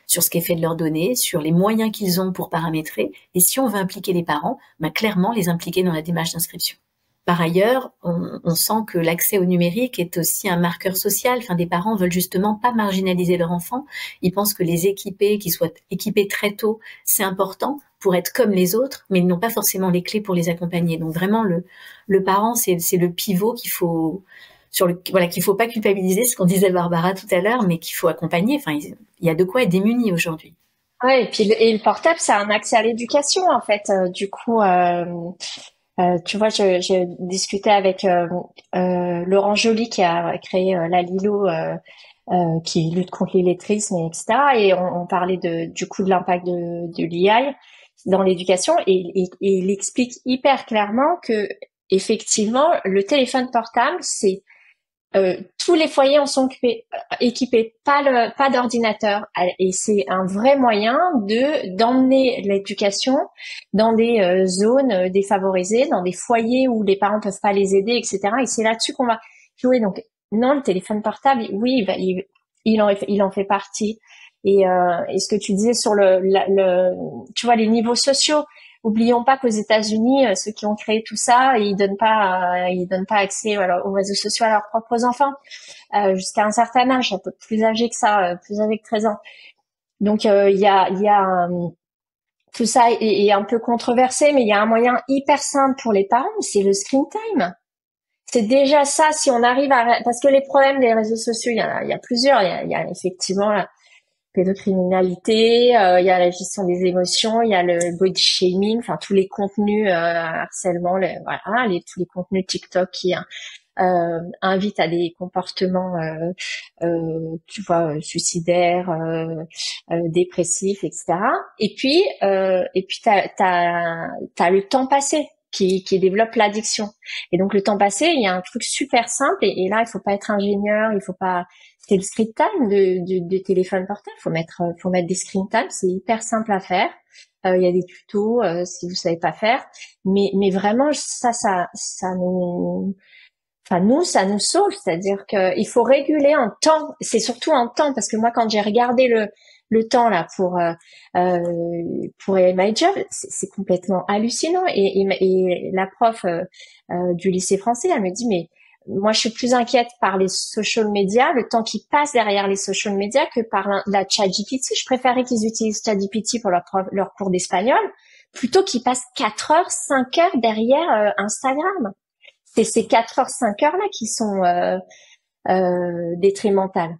sur ce qui est fait de leurs données, sur les moyens qu'ils ont pour paramétrer, et si on veut impliquer les parents, clairement les impliquer dans la démarche d'inscription. Par ailleurs, on sent que l'accès au numérique est aussi un marqueur social. Enfin, des parents veulent justement pas marginaliser leur enfant. Ils pensent que les équiper, qu'ils soient équipés très tôt, c'est important pour être comme les autres, mais ils n'ont pas forcément les clés pour les accompagner. Donc vraiment, le parent, c'est le pivot qu'il faut qu'il faut pas culpabiliser, ce qu'on disait Barbara tout à l'heure, mais qu'il faut accompagner. Enfin, il y a de quoi être démuni aujourd'hui. Ouais, et puis le portable, c'est un accès à l'éducation en fait. Du coup. Tu vois, j'ai discuté avec Laurent Joly qui a créé la Lilo, qui lutte contre l'illettrisme, etc. Et on parlait du coup de l'impact de l'IA dans l'éducation, et il explique hyper clairement que effectivement le téléphone portable, c'est tous les foyers en sont équipés, pas d'ordinateur, et c'est un vrai moyen d'emmener l'éducation dans des zones défavorisées, dans des foyers où les parents peuvent pas les aider, etc. Et c'est là-dessus qu'on va jouer. Donc non, le téléphone portable, oui, il en fait partie. Et ce que tu disais sur tu vois, les niveaux sociaux. Oublions pas qu'aux États-Unis, ceux qui ont créé tout ça, ils donnent pas accès aux réseaux sociaux à leurs propres enfants jusqu'à un certain âge, un peu plus âgé que ça, plus âgé que 13 ans. Donc il y a tout ça est un peu controversé, mais il y a un moyen hyper simple pour les parents, c'est le screen time. C'est déjà ça, si on arrive parce que les problèmes des réseaux sociaux, il y a plusieurs. Il y a effectivement pédocriminalité, il y a la gestion des émotions, il y a le body shaming, enfin tous les contenus harcèlement, tous les contenus TikTok qui invitent à des comportements, tu vois, suicidaires, dépressifs, etc. Et puis t'as le temps passé qui développe l'addiction. Et donc le temps passé, il y a un truc super simple et là il faut pas être ingénieur, il faut pas, c'est le screen time du téléphone portable, faut mettre des screen time, c'est hyper simple à faire. Il y a des tutos si vous savez pas faire, mais vraiment ça nous, enfin nous ça nous sauve, c'est-à-dire que il faut réguler en temps, c'est surtout en temps parce que moi quand j'ai regardé le temps là pour My Job, c'est complètement hallucinant et la prof du lycée français, elle me dit mais moi je suis plus inquiète par les social media, le temps qui passe derrière les social media que par la ChatGPT. Je préférais qu'ils utilisent ChatGPT pour leur cours d'espagnol plutôt qu'ils passent 4 heures, 5 heures derrière Instagram. C'est ces 4 heures, 5 heures là qui sont détrimentales.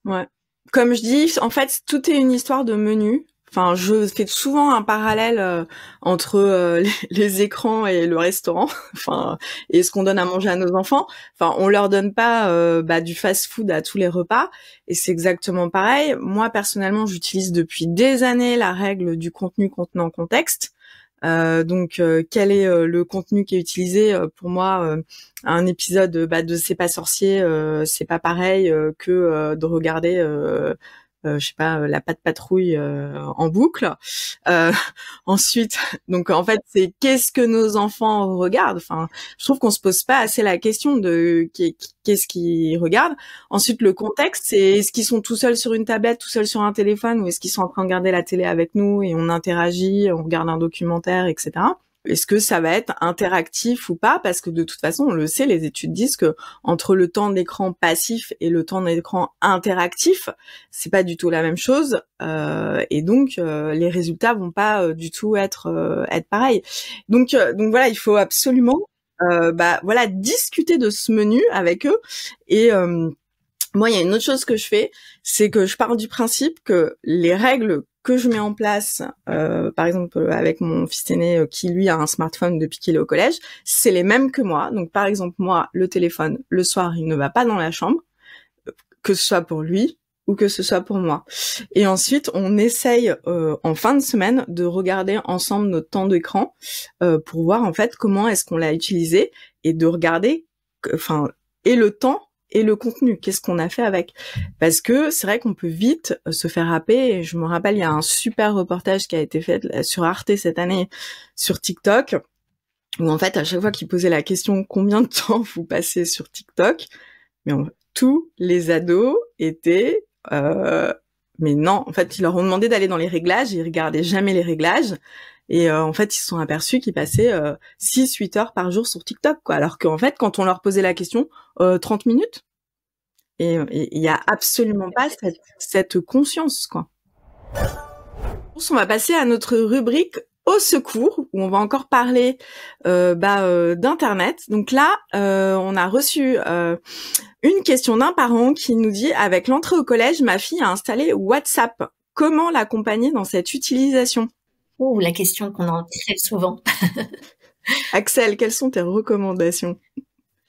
Ouais. Comme je dis, en fait, tout est une histoire de menu. Enfin, je fais souvent un parallèle entre les écrans et le restaurant, enfin, et ce qu'on donne à manger à nos enfants. Enfin, on leur donne pas du fast-food à tous les repas, et c'est exactement pareil. Moi, personnellement, j'utilise depuis des années la règle du contenu contenant contexte. Donc, quel est le contenu qui est utilisé pour moi un épisode de C'est pas sorcier, c'est pas pareil que de regarder je sais pas, la Patte Patrouille en boucle. Ensuite, donc en fait, c'est qu'est-ce que nos enfants regardent. Enfin, je trouve qu'on se pose pas assez la question de qu'est-ce qu'ils regardent. Ensuite, le contexte, c'est est-ce qu'ils sont tout seuls sur une tablette, tout seuls sur un téléphone, ou est-ce qu'ils sont en train de regarder la télé avec nous et on interagit, on regarde un documentaire, etc. Est-ce que ça va être interactif ou pas? Parce que de toute façon, on le sait, les études disent que entre le temps d'écran passif et le temps d'écran interactif, c'est pas du tout la même chose, et donc les résultats vont pas du tout être pareils. Donc voilà, il faut absolument discuter de ce menu avec eux. Et moi, il y a une autre chose que je fais, c'est que je pars du principe que les règles que je mets en place, par exemple avec mon fils aîné qui lui a un smartphone depuis qu'il est au collège, c'est les mêmes que moi. Donc par exemple moi, le téléphone, le soir, il ne va pas dans la chambre, que ce soit pour lui ou que ce soit pour moi. Et ensuite, on essaye en fin de semaine de regarder ensemble notre temps d'écran pour voir en fait comment est-ce qu'on l'a utilisé et de regarder, et le temps et le contenu, qu'est-ce qu'on a fait avec. Parce que c'est vrai qu'on peut vite se faire happer, et je me rappelle, il y a un super reportage qui a été fait sur Arte cette année, sur TikTok, où en fait, à chaque fois qu'ils posaient la question « Combien de temps vous passez sur TikTok ?», mais tous les ados étaient... mais non, en fait, ils leur ont demandé d'aller dans les réglages, ils regardaient jamais les réglages, et en fait, ils se sont aperçus qu'ils passaient 6-8 heures par jour sur TikTok, quoi. Alors qu'en fait, quand on leur posait la question, 30 minutes. Et il y a absolument pas cette conscience, quoi. On va passer à notre rubrique au secours, où on va encore parler d'Internet. Donc là, on a reçu une question d'un parent qui nous dit « Avec l'entrée au collège, ma fille a installé WhatsApp. Comment l'accompagner dans cette utilisation ?» Oh, la question qu'on entend très souvent. Axel, quelles sont tes recommandations?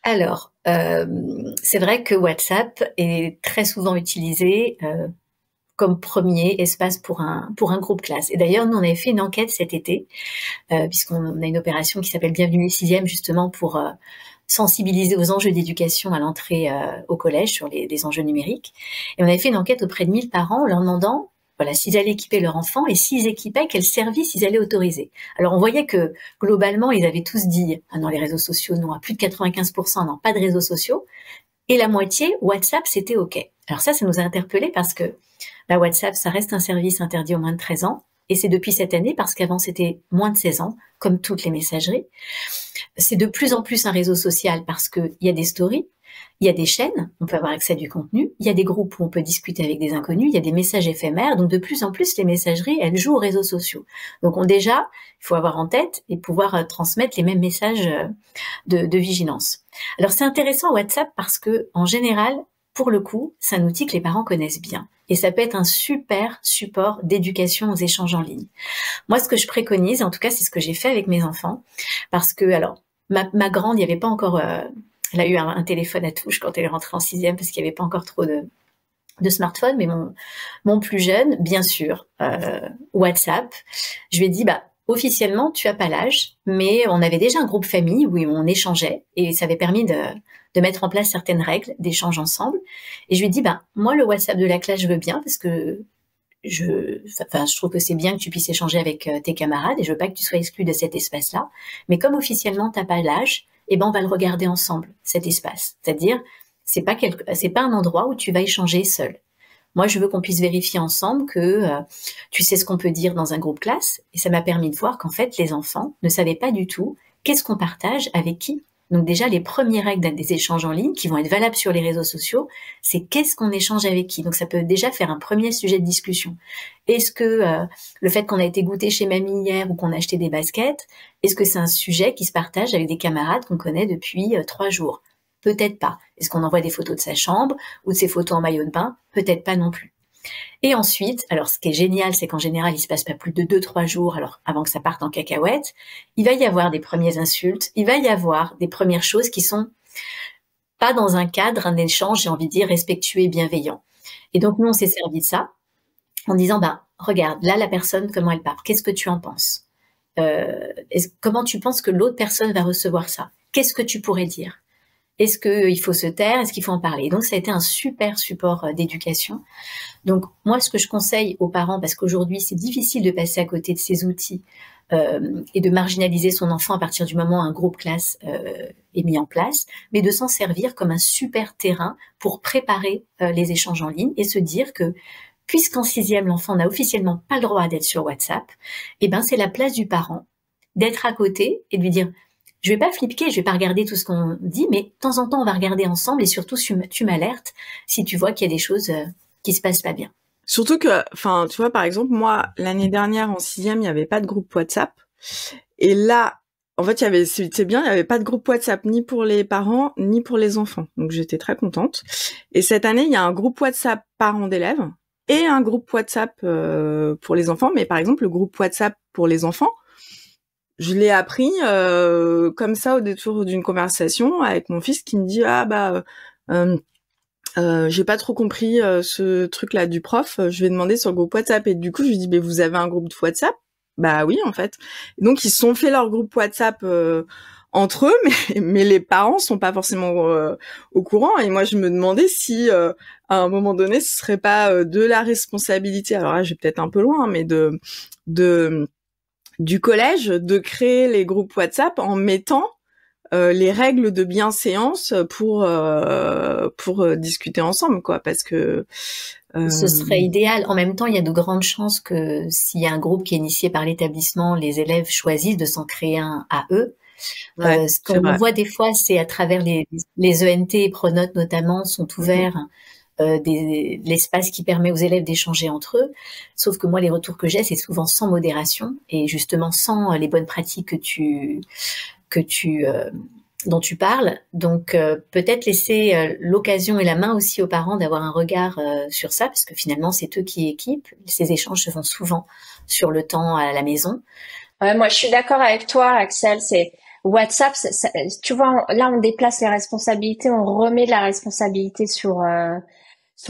Alors, c'est vrai que WhatsApp est très souvent utilisé comme premier espace pour un groupe classe. Et d'ailleurs, nous, on avait fait une enquête cet été, puisqu'on a une opération qui s'appelle Bienvenue les 6e, justement pour sensibiliser aux enjeux d'éducation à l'entrée au collège sur les enjeux numériques. Et on avait fait une enquête auprès de 1000 parents en leur demandant s'ils allaient équiper leur enfant et s'ils équipaient, quels services ils allaient autoriser. Alors, on voyait que, globalement, ils avaient tous dit, dans les réseaux sociaux, non, à plus de 95%, non, pas de réseaux sociaux. Et la moitié, WhatsApp, c'était OK. Alors ça nous a interpellés parce que WhatsApp, ça reste un service interdit aux moins de 13 ans. Et c'est depuis cette année, parce qu'avant, c'était moins de 16 ans, comme toutes les messageries. C'est de plus en plus un réseau social parce qu'il y a des stories, il y a des chaînes, on peut avoir accès à du contenu, il y a des groupes où on peut discuter avec des inconnus, il y a des messages éphémères, donc de plus en plus les messageries, elles jouent aux réseaux sociaux. Donc déjà, il faut avoir en tête et pouvoir transmettre les mêmes messages de vigilance. Alors c'est intéressant WhatsApp parce que en général, pour le coup, c'est un outil que les parents connaissent bien. Et ça peut être un super support d'éducation aux échanges en ligne. Moi, ce que je préconise, en tout cas, c'est ce que j'ai fait avec mes enfants, parce que, alors, ma grande, il n'y avait pas encore... elle a eu un téléphone à touche quand elle est rentrée en 6e, parce qu'il n'y avait pas encore trop de smartphone, mais mon plus jeune, bien sûr, WhatsApp. Je lui ai dit, officiellement, tu as pas l'âge, mais on avait déjà un groupe famille où on échangeait et ça avait permis de mettre en place certaines règles d'échange ensemble. Et je lui ai dit, moi, le WhatsApp de la classe, je veux bien parce que je trouve que c'est bien que tu puisses échanger avec tes camarades et je veux pas que tu sois exclu de cet espace-là. Mais comme officiellement, t'as pas l'âge, on va le regarder ensemble, cet espace. C'est-à-dire, c'est pas un endroit où tu vas échanger seul. Moi, je veux qu'on puisse vérifier ensemble que tu sais ce qu'on peut dire dans un groupe classe. Et ça m'a permis de voir qu'en fait, les enfants ne savaient pas du tout qu'est-ce qu'on partage avec qui. Donc déjà, les premières règles des échanges en ligne qui vont être valables sur les réseaux sociaux, c'est qu'est-ce qu'on échange avec qui. Donc ça peut déjà faire un premier sujet de discussion. Est-ce que le fait qu'on a été goûté chez mamie hier ou qu'on a acheté des baskets, est-ce que c'est un sujet qui se partage avec des camarades qu'on connaît depuis 3 jours? Peut-être pas. Est-ce qu'on envoie des photos de sa chambre ou de ses photos en maillot de bain? Peut-être pas non plus. Et ensuite, alors ce qui est génial, c'est qu'en général, il se passe pas plus de 2-3 jours, alors avant que ça parte en cacahuète, il va y avoir des premières insultes, il va y avoir des premières choses qui sont pas dans un cadre, un échange, j'ai envie de dire, respectueux et bienveillant. Et donc, nous, on s'est servi de ça en disant, regarde, là, la personne, comment elle parle, qu'est-ce que tu en penses? Comment tu penses que l'autre personne va recevoir ça? Qu'est-ce que tu pourrais dire? Est-ce qu'il faut se taire? Est-ce qu'il faut en parler? Donc, ça a été un super support d'éducation. Donc, moi, ce que je conseille aux parents, parce qu'aujourd'hui, c'est difficile de passer à côté de ces outils et de marginaliser son enfant à partir du moment où un groupe classe est mis en place, mais de s'en servir comme un super terrain pour préparer les échanges en ligne et se dire que, puisqu'en 6e, l'enfant n'a officiellement pas le droit d'être sur WhatsApp, c'est la place du parent d'être à côté et de lui dire... Je vais pas flipper, je vais pas regarder tout ce qu'on dit, mais de temps en temps, on va regarder ensemble et surtout, tu m'alertes si tu vois qu'il y a des choses qui se passent pas bien. Surtout que, tu vois, par exemple, moi, l'année dernière, en 6e, il n'y avait pas de groupe WhatsApp. Et là, en fait, il n'y avait pas de groupe WhatsApp ni pour les parents, ni pour les enfants. Donc, j'étais très contente. Et cette année, il y a un groupe WhatsApp parents d'élèves et un groupe WhatsApp pour les enfants. Mais par exemple, le groupe WhatsApp pour les enfants, je l'ai appris comme ça au détour d'une conversation avec mon fils qui me dit j'ai pas trop compris ce truc là du prof, je vais demander sur le groupe WhatsApp. Et du coup je lui dis mais vous avez un groupe de WhatsApp? Bah oui en fait. Donc ils se sont fait leur groupe WhatsApp entre eux, mais les parents sont pas forcément au courant. Et moi je me demandais si à un moment donné ce serait pas de la responsabilité, alors là je vais peut-être un peu loin, mais du collège de créer les groupes WhatsApp en mettant les règles de bienséance pour discuter ensemble, quoi, parce que ce serait idéal. En même temps, il y a de grandes chances que s'il y a un groupe qui est initié par l'établissement, les élèves choisissent de s'en créer un à eux. Ouais, Ce qu'on voit des fois, c'est à travers les ENT et Pronote notamment sont ouverts. L'espace qui permet aux élèves d'échanger entre eux. Sauf que moi, les retours que j'ai, c'est souvent sans modération et justement sans les bonnes pratiques dont tu parles. Donc, peut-être laisser l'occasion et la main aussi aux parents d'avoir un regard sur ça, parce que finalement, c'est eux qui équipent. Ces échanges se font souvent sur le temps à la maison. Ouais, moi, je suis d'accord avec toi, Axel. C'est WhatsApp, tu vois, là, on déplace les responsabilités, on remet de la responsabilité sur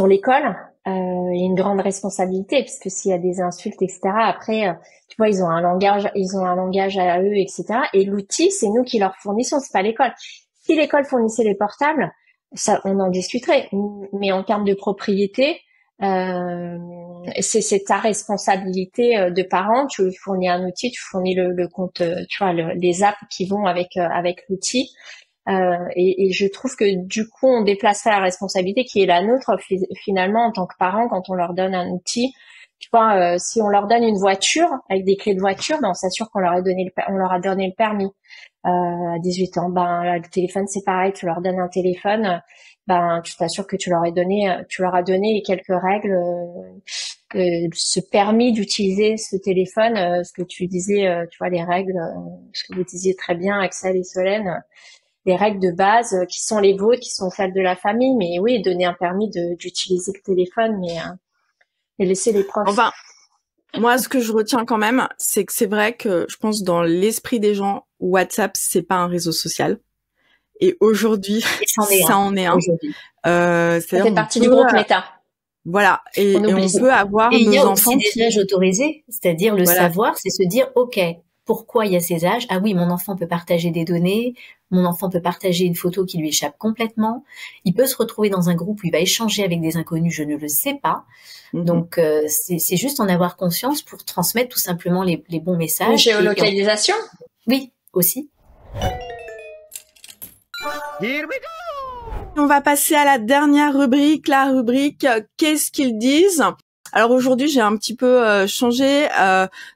l'école. Il y a une grande responsabilité puisque s'il y a des insultes, etc. Après, tu vois, ils ont un langage à eux, etc. Et l'outil, c'est nous qui leur fournissons, c'est pas l'école. Si l'école fournissait les portables, ça, on en discuterait. Mais en termes de propriété, c'est ta responsabilité de parent. Tu fournis un outil, tu fournis le compte, tu vois, les apps qui vont avec l'outil. Et je trouve que du coup, on déplacerait la responsabilité qui est la nôtre finalement en tant que parents quand on leur donne un outil. Tu vois, si on leur donne une voiture avec des clés de voiture, on s'assure qu'on leur a donné le permis. À 18 ans, le téléphone c'est pareil. Tu leur donnes un téléphone, tu t'assures que tu leur as donné quelques règles, ce permis d'utiliser ce téléphone, ce que tu disais, tu vois les règles, ce que vous disiez très bien, Axel et Solène. les règles de base qui sont les vôtres, qui sont celles de la famille. Mais oui, donner un permis d'utiliser le téléphone, mais et laisser les profs. Enfin, moi, ce que je retiens quand même, c'est que c'est vrai que je pense dans l'esprit des gens, WhatsApp, c'est pas un réseau social. Et aujourd'hui, ça en est un. Ça fait partie du groupe Meta. Voilà. Et on peut avoir nos enfants. Il y a aussi des âges autorisés, c'est-à-dire le savoir, c'est se dire, OK, pourquoi il y a ces âges? Ah oui, mon enfant peut partager des données, mon enfant peut partager une photo qui lui échappe complètement, il peut se retrouver dans un groupe où il va échanger avec des inconnus, je ne le sais pas. Donc, c'est juste en avoir conscience pour transmettre tout simplement les bons messages. Une géolocalisation? Oui, aussi. Here we go! On va passer à la dernière rubrique, la rubrique qu'est-ce qu'ils disent? Alors aujourd'hui, j'ai un petit peu changé.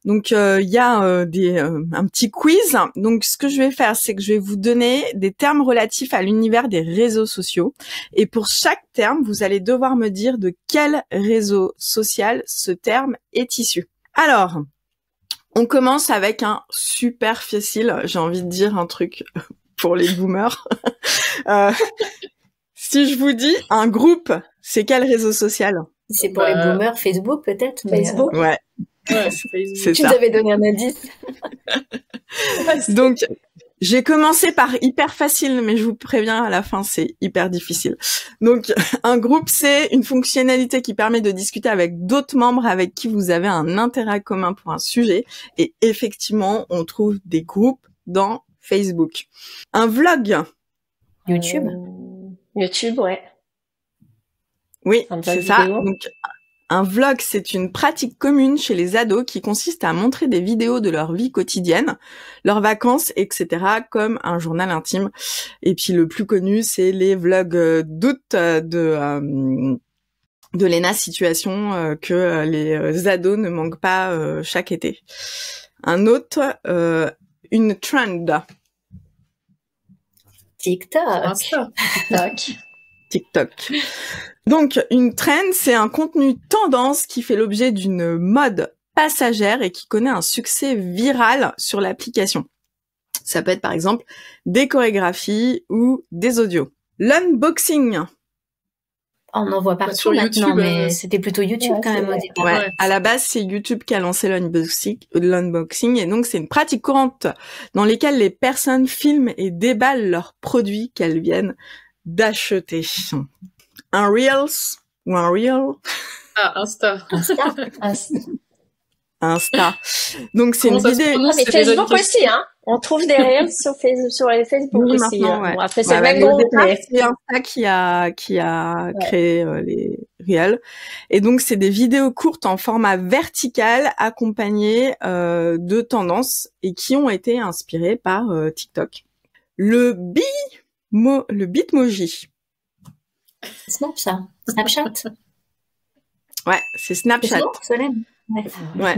Donc il y a un petit quiz. Donc ce que je vais faire, c'est que je vais vous donner des termes relatifs à l'univers des réseaux sociaux. Et pour chaque terme, vous allez devoir me dire de quel réseau social ce terme est issu. Alors, on commence avec un super facile. J'ai envie de dire un truc pour les boomers. Si je vous dis un groupe, c'est quel réseau social? C'est pour les boomers, Facebook peut-être. Facebook. Ouais. C'est ça. Tu t'avais donné un indice. Donc, j'ai commencé par hyper facile, mais je vous préviens, à la fin, c'est hyper difficile. Donc, un groupe, c'est une fonctionnalité qui permet de discuter avec d'autres membres avec qui vous avez un intérêt commun pour un sujet. Et effectivement, on trouve des groupes dans Facebook. Un vlog. YouTube. YouTube, ouais. Oui, c'est ça. Donc, un vlog, c'est une pratique commune chez les ados qui consiste à montrer des vidéos de leur vie quotidienne, leurs vacances, etc., comme un journal intime. Et puis, le plus connu, c'est les vlogs d'août de Léna Situation que les ados ne manquent pas chaque été. Un autre, une trend. TikTok. Donc, une trend, c'est un contenu tendance qui fait l'objet d'une mode passagère et qui connaît un succès viral sur l'application. Ça peut être par exemple des chorégraphies ou des audios. L'unboxing. On en voit partout maintenant, YouTube, mais c'était plutôt YouTube quand même au départ. Ouais. À la base, c'est YouTube qui a lancé l'unboxing, et donc c'est une pratique courante dans laquelle les personnes filment et déballent leurs produits qu'elles viennent d'acheter. Un Reels ou un Reel? Ah, Insta. Donc c'est une vidéo. Mais Facebook aussi, hein. On trouve des Reels sur les Facebook oui, aussi. Ouais. Bon, après, c'est le même groupe. C'est Insta qui a créé les Reels. Et donc, c'est des vidéos courtes en format vertical accompagnées de tendances et qui ont été inspirées par TikTok. Le Bitmoji. Snapchat. Ouais, c'est Snapchat. Ouais.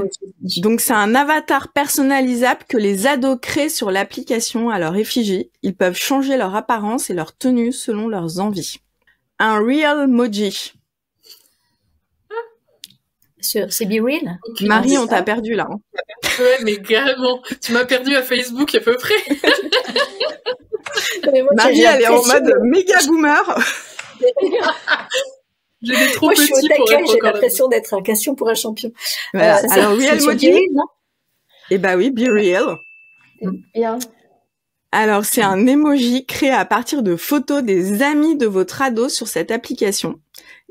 Donc c'est un avatar personnalisable que les ados créent sur l'application à leur effigie. Ils peuvent changer leur apparence et leur tenue selon leurs envies. Un Realmoji. C'est BeReal. Marie, on t'a perdu là. Hein. Ouais, mais carrément. Tu m'as perdu à Facebook à peu près. Marie, elle est en mode méga boomer. J'ai des trop petits pour être j'ai l'impression d'être un question pour un champion. Voilà. Alors, Realmoji. Eh ben oui, BeReal. Bien. Alors, c'est un emoji créé à partir de photos des amis de votre ado sur cette application.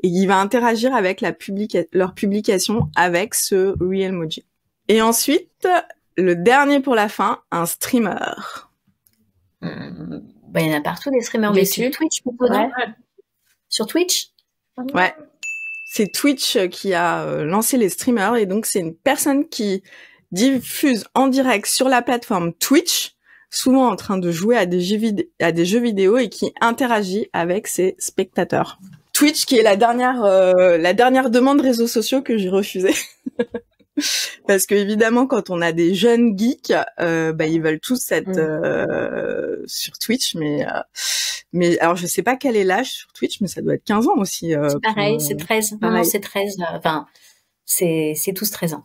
Et il va interagir avec leur publication avec ce Realmoji. Et ensuite, le dernier pour la fin, un streamer. Il y en a partout des streamers, mais sur Twitch plutôt, non? Sur Twitch? Ouais. C'est Twitch qui a lancé les streamers, et donc c'est une personne qui diffuse en direct sur la plateforme Twitch, souvent en train de jouer à des jeux vidéo et qui interagit avec ses spectateurs. Twitch qui est la dernière demande réseaux sociaux que j'ai refusée. Parce que évidemment, quand on a des jeunes geeks, ils veulent tous être sur Twitch, mais alors je sais pas quel est l'âge sur Twitch, mais ça doit être 15 ans aussi. C'est pareil, c'est 13. Non, c'est 13. C'est tous 13 ans.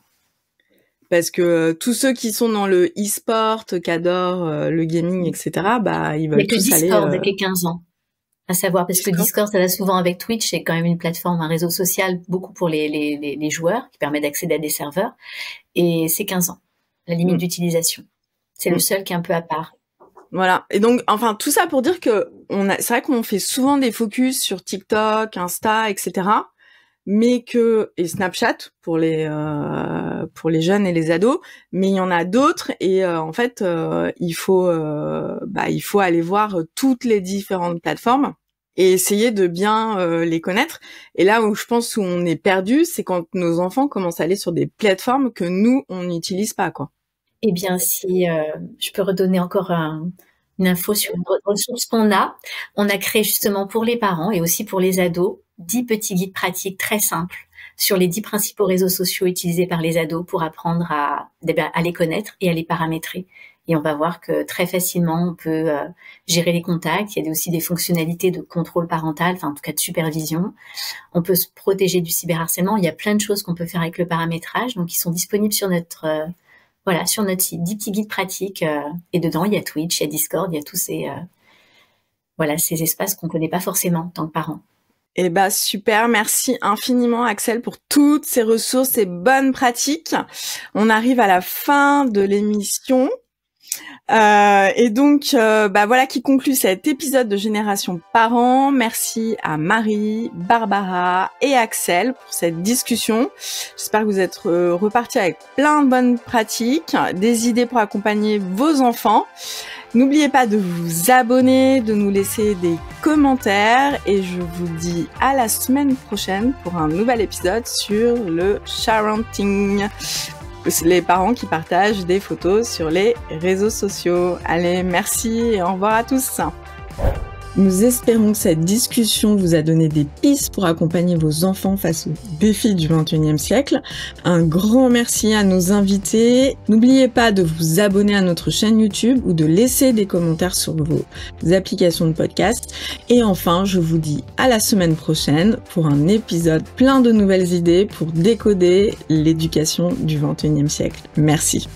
Parce que tous ceux qui sont dans le e-sport, qui adorent le gaming, etc., bah ils veulent tous aller. Discord qui est 15 ans. À savoir, parce que Discord, ça va souvent avec Twitch, c'est quand même une plateforme, un réseau social, beaucoup pour les joueurs, qui permet d'accéder à des serveurs. Et c'est 15 ans, la limite d'utilisation. C'est le seul qui est un peu à part. Voilà. Et donc, enfin, tout ça pour dire que c'est vrai qu'on fait souvent des focus sur TikTok, Insta, etc., et Snapchat pour les jeunes et les ados, mais il y en a d'autres et en fait il faut aller voir toutes les différentes plateformes et essayer de bien les connaître. Et là où je pense où on est perdu, c'est quand nos enfants commencent à aller sur des plateformes que nous on n'utilise pas, quoi. Eh bien, si je peux redonner encore une info sur une ressource qu'on a. On a créé justement pour les parents et aussi pour les ados 10 petits guides pratiques très simples sur les 10 principaux réseaux sociaux utilisés par les ados pour apprendre à les connaître et à les paramétrer. Et on va voir que très facilement, on peut gérer les contacts. Il y a aussi des fonctionnalités de contrôle parental, enfin en tout cas de supervision. On peut se protéger du cyberharcèlement. Il y a plein de choses qu'on peut faire avec le paramétrage. Donc, ils sont disponibles sur notre sur notre site. 10 petits guides pratiques. Et dedans, il y a Twitch, il y a Discord, il y a tous ces espaces qu'on connaît pas forcément en tant que parents. Eh ben super, merci infiniment Axel pour toutes ces ressources et bonnes pratiques. On arrive à la fin de l'émission. Et donc, voilà qui conclut cet épisode de Génération Parents. Merci à Marie, Barbara et Axel pour cette discussion. J'espère que vous êtes repartis avec plein de bonnes pratiques, des idées pour accompagner vos enfants. N'oubliez pas de vous abonner, de nous laisser des commentaires et je vous dis à la semaine prochaine pour un nouvel épisode sur le sharenting. Les parents qui partagent des photos sur les réseaux sociaux. Allez, merci et au revoir à tous. Nous espérons que cette discussion vous a donné des pistes pour accompagner vos enfants face aux défis du XXIe siècle. Un grand merci à nos invités. N'oubliez pas de vous abonner à notre chaîne YouTube ou de laisser des commentaires sur vos applications de podcast. Et enfin, je vous dis à la semaine prochaine pour un épisode plein de nouvelles idées pour décoder l'éducation du XXIe siècle. Merci.